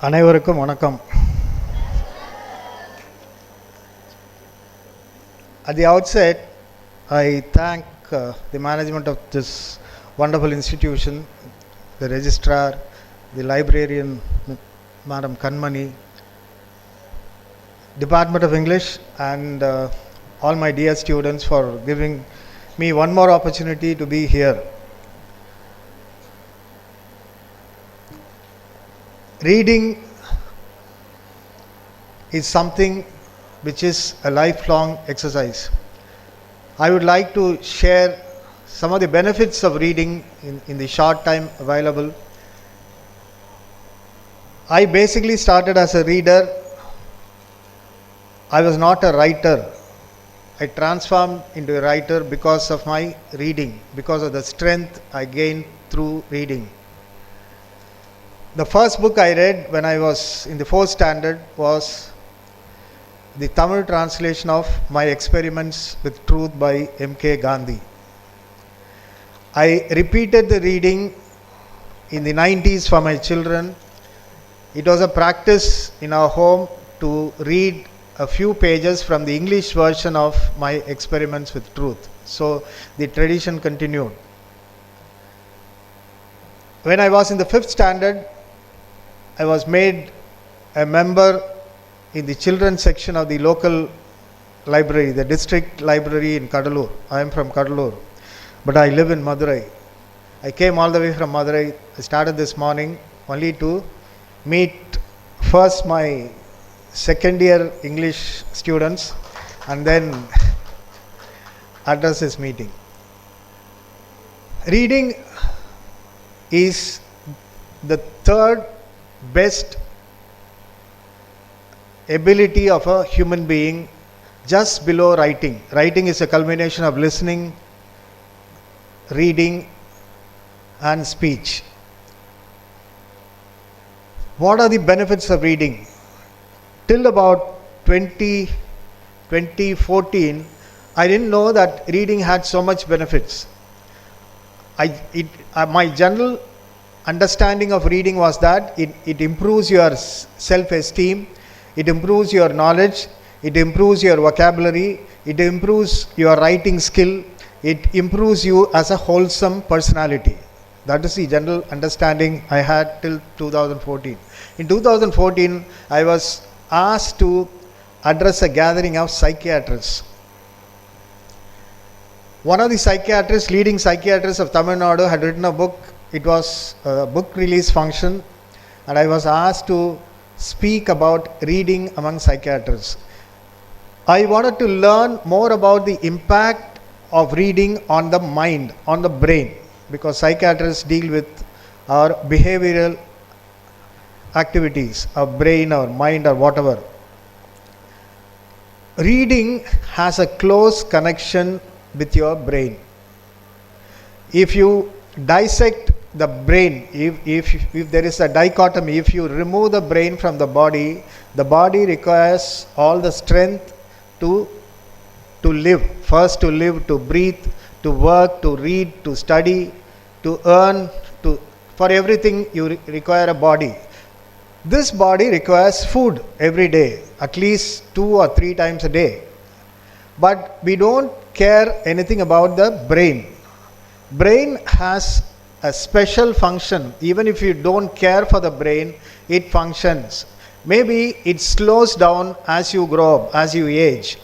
அனைவருக்கும் வணக்கம். At the outset, I thank the management of this wonderful institution, the registrar, the librarian, Madam Kanmani, Department of English, and all my dear students for giving me one more opportunity to be here. Reading is something which is a lifelong exercise. I would like to share some of the benefits of reading in the short time available. I basically started as a reader. I was not a writer. I transformed into a writer because of my reading, because of the strength I gained through reading. The first book I read when I was in the 4th standard was the Tamil translation of My Experiments with Truth by M.K. Gandhi. I repeated the reading in the 90s for my children. It was a practice in our home to read a few pages from the English version of My Experiments with Truth. So the tradition continued. When I was in the 5th standard, I was made a member in the children's section of the local library, the district library in Kadalur. I am from Kadalur, but I live in Madurai. I came all the way from Madurai. I started this morning only to meet first my second year English students and then address this meeting. Reading is the third best ability of a human being, just below writing. Writing is a culmination of listening, reading and speech. What are the benefits of reading? Till about 2014, I didn't know that reading had so much benefits. My general understanding of reading was that it improves your self-esteem, it improves your knowledge, it improves your vocabulary, it improves your writing skill, it improves you as a wholesome personality. That is the general understanding I had till 2014. In 2014, I was asked to address a gathering of psychiatrists. One of the leading psychiatrists of Tamil Nadu had written a book. It was a book release function, and I was asked to speak about reading among psychiatrists. I wanted to learn more about the impact of reading on the mind, on the brain, because psychiatrists deal with our behavioral activities, our brain, our mind, or whatever. Reading has a close connection with your brain. If you dissect the brain, if there is a dichotomy, if you remove the brain from the body requires all the strength to live. First to live, to breathe, to work, to read, to study, to earn, for everything you require a body. This body requires food every day, at least 2 or 3 times a day. But we don't care anything about the brain. Brain has a special function. Even if you don't care for the brain, it functions. Maybe it slows down as you grow up, as you age.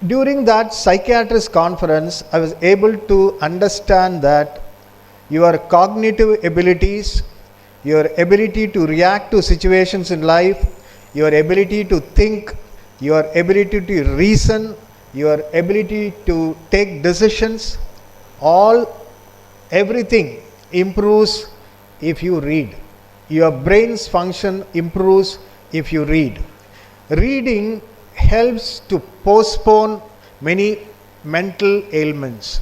During that psychiatrist conference, I was able to understand that your cognitive abilities, your ability to react to situations in life, your ability to think, your ability to reason, your ability to take decisions, everything improves if you read. Your brain's function improves if you read. Reading helps to postpone many mental ailments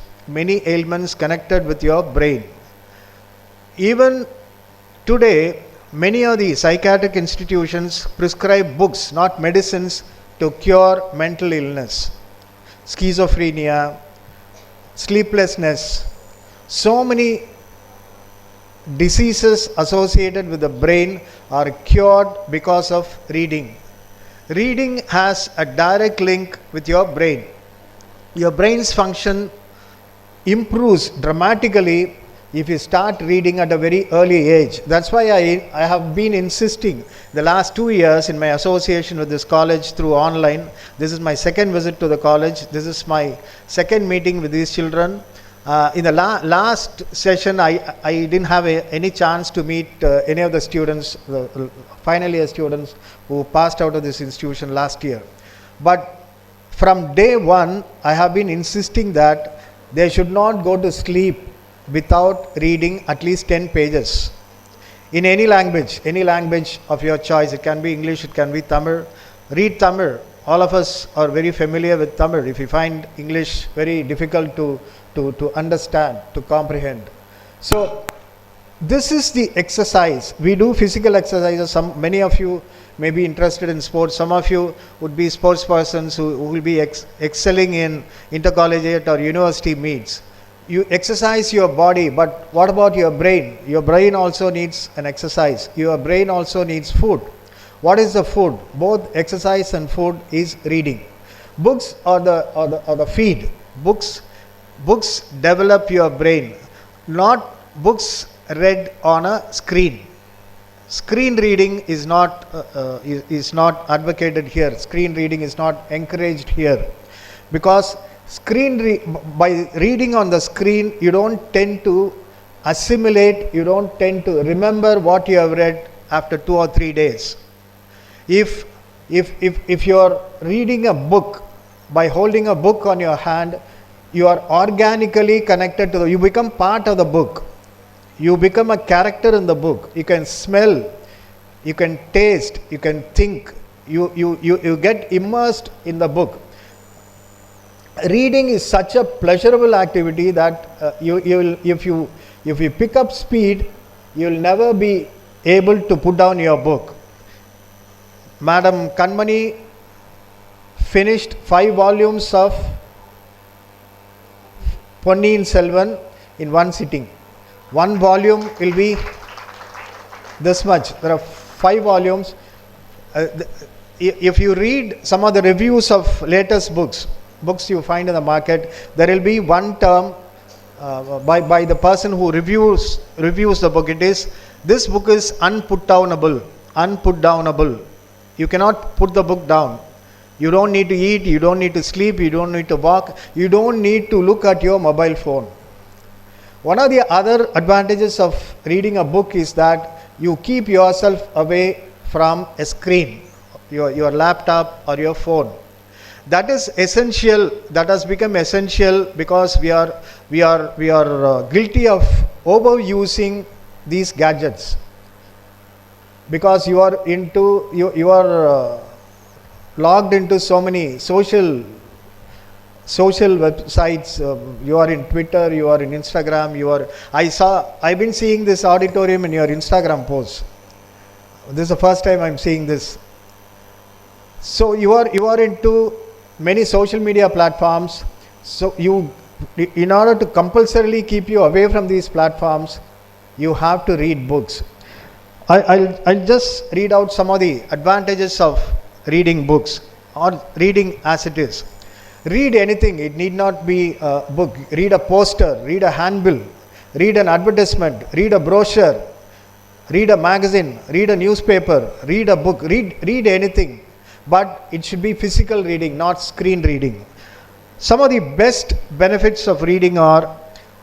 connected with your brain. Even today, many of the psychiatric institutions prescribe books, not medicines, to cure mental illness. Schizophrenia, sleeplessness, so many diseases associated with the brain are cured because of reading. Reading has a direct link with your brain. Your brain's function improves dramatically if you start reading at a very early age. That's why I have been insisting the last 2 years in my association with this college through online. This is my second visit to the college. This is my second meeting with these children. In the last session, I didn't have any chance to meet any of the students, final year students who passed out of this institution last year. But from day one, I have been insisting that they should not go to sleep without reading at least 10 pages. In any language of your choice. It can be English, it can be Tamil. Read Tamil. All of us are very familiar with Tamil. If you find English very difficult to understand, to comprehend. So this is the exercise. We do physical exercises. Many of you may be interested in sports. Some of you would be sports persons who will be excelling in intercollegiate or university meets. You exercise your body, but what about your brain? Your brain also needs an exercise. Your brain also needs food. What is the food? Both exercise and food is reading. Books are the feed. Books develop your brain, not books read on a screen. Screen reading is not advocated here. Screen reading is not encouraged here, because by reading on the screen, you don't tend to assimilate, you don't tend to remember what you have read after 2 or 3 days. If you are reading a book, by holding a book on your hand, you are organically connected to you become part of the book. You become a character in the book. You can smell, you can taste, you can think, you get immersed in the book. Reading is such a pleasurable activity that if you pick up speed, you will never be able to put down your book. Madam Kanmani finished 5 volumes of Ponniyin Selvan in one sitting. One volume will be this much. There are 5 volumes. If you read some of the reviews of latest books you find in the market, there will be one term by the person who reviews the book. It is, this book is unputdownable. You cannot put the book down. You don't need to eat, you don't need to sleep, you don't need to walk, you don't need to look at your mobile phone. One of the other advantages of reading a book is that you keep yourself away from a screen, your laptop or your phone. That is essential. That has become essential because we are guilty of overusing these gadgets. Because you are logged into so many social websites. You are in Twitter, you are in Instagram, I've been seeing this auditorium in your Instagram post. This is the first time I'm seeing this. So you are into many social media platforms. So in order to compulsorily keep you away from these platforms, you have to read books. I'll just read out some of the advantages of reading books, or reading as it is. Read anything. It need not be a book. Read a poster, read a handbill, read an advertisement, read a brochure, read a magazine, read a newspaper, read a book, read anything. But it should be physical reading, not screen reading. Some of the best benefits of reading are: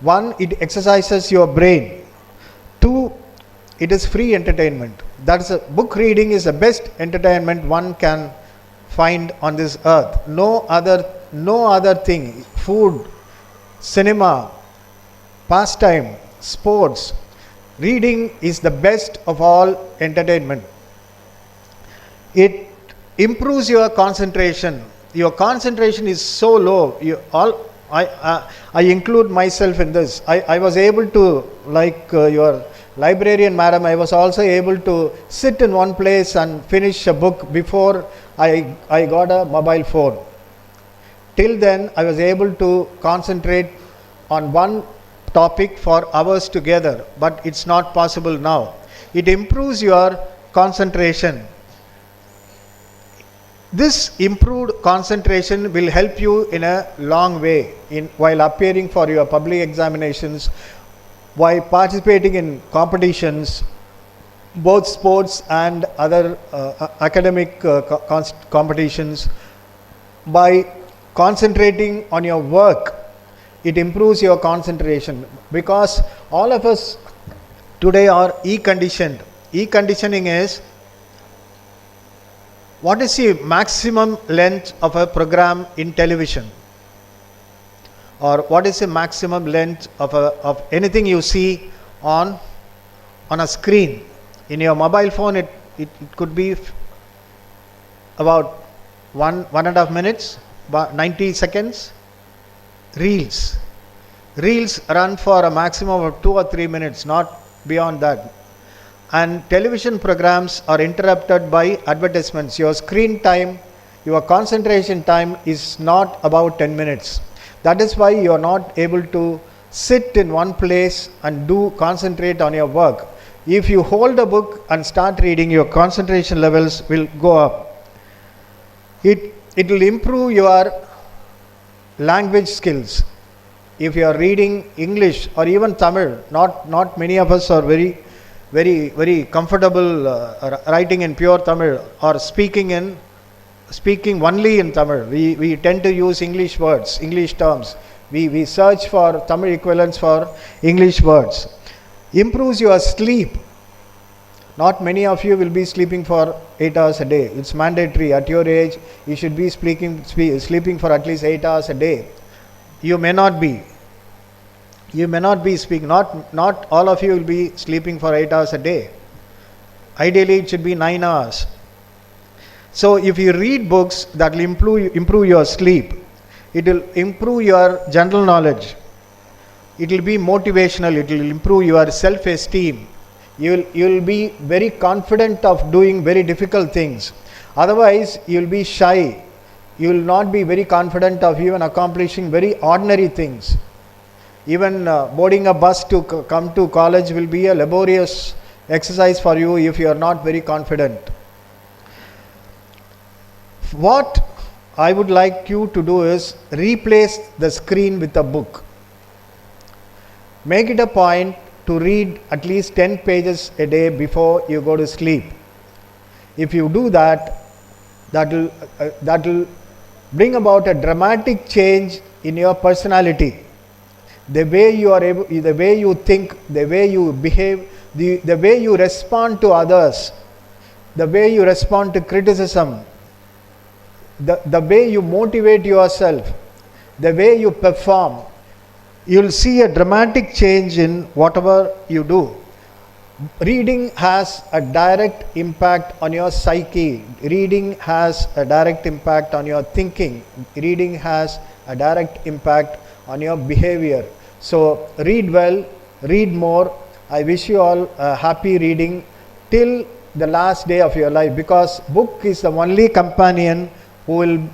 1, it exercises your brain. 2, it is free entertainment. Book reading is the best entertainment one can find on this earth. No other thing, food, cinema, pastime, sports, reading is the best of all entertainment. It improves your concentration. Your concentration is so low. I include myself in this. I was able to, like your librarian madam, I was also able to sit in one place and finish a book before I got a mobile phone. Till then, I was able to concentrate on one topic for hours together, but it's not possible now. It improves your concentration. This improved concentration will help you in a long way while appearing for your public examinations, while participating in competitions, both sports and other academic competitions. By concentrating on your work, it improves your concentration, because all of us today are e-conditioned. E-conditioning is, what is the maximum length of a program in television? Or what is the maximum length of anything you see on a screen? In your mobile phone, it could be about 1.5 minutes, 90 seconds. Reels run for a maximum of 2 or 3 minutes, not beyond that. And television programs are interrupted by advertisements. Your screen time, your concentration time is not about 10 minutes. That is why you are not able to sit in one place and concentrate on your work. If you hold a book and start reading, your concentration levels will go up. It will improve your language skills. If you are reading English or even Tamil, not many of us are very comfortable writing in pure Tamil or speaking only in Tamil. We tend to use English words, English terms. We search for Tamil equivalents for English words. Improves your sleep. Not many of you will be sleeping for 8 hours a day. It's mandatory. At your age, you should be sleeping for at least 8 hours a day. You may not be. Not all of you will be sleeping for 8 hours a day. Ideally, it should be 9 hours. So, if you read books, that will improve your sleep. It will improve your general knowledge. It will be motivational. It will improve your self-esteem. You will be very confident of doing very difficult things. Otherwise, you will be shy. You will not be very confident of even accomplishing very ordinary things. Even boarding a bus to come to college will be a laborious exercise for you if you are not very confident. What I would like you to do is replace the screen with a book. Make it a point to read at least 10 pages a day before you go to sleep. If you do that, that will bring about a dramatic change in your personality. The way you think, the way you behave, the way you respond to others, the way you respond to criticism, the way you motivate yourself, the way you perform, you will see a dramatic change in whatever you do. Reading has a direct impact on your psyche. Reading has a direct impact on your thinking. Reading has a direct impact on your behavior. So read well, read more. I wish you all a happy reading till the last day of your life, because book is the only companion who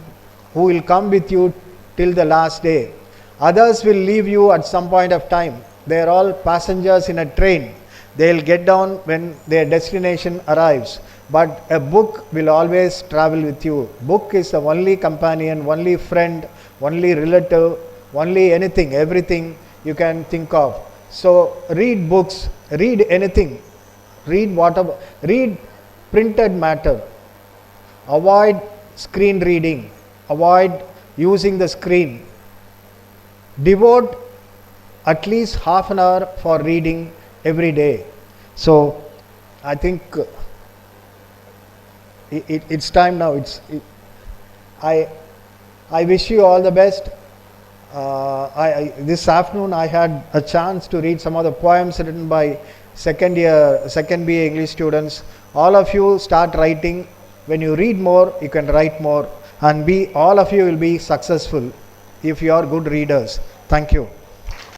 will come with you till the last day. Others will leave you at some point of time. They are all passengers in a train. They will get down when their destination arrives. But a book will always travel with you. Book is the only companion, only friend, only relative, only anything, everything you can think of. So read books, read anything, read whatever, read printed matter. Avoid screen reading, avoid using the screen. Devote at least half an hour for reading every day. So I think it's time now. I wish you all the best. This afternoon I had a chance to read some of the poems written by second BA English students. All of you start writing. When you read more, you can write more, and all of you will be successful if you are good readers. Thank you.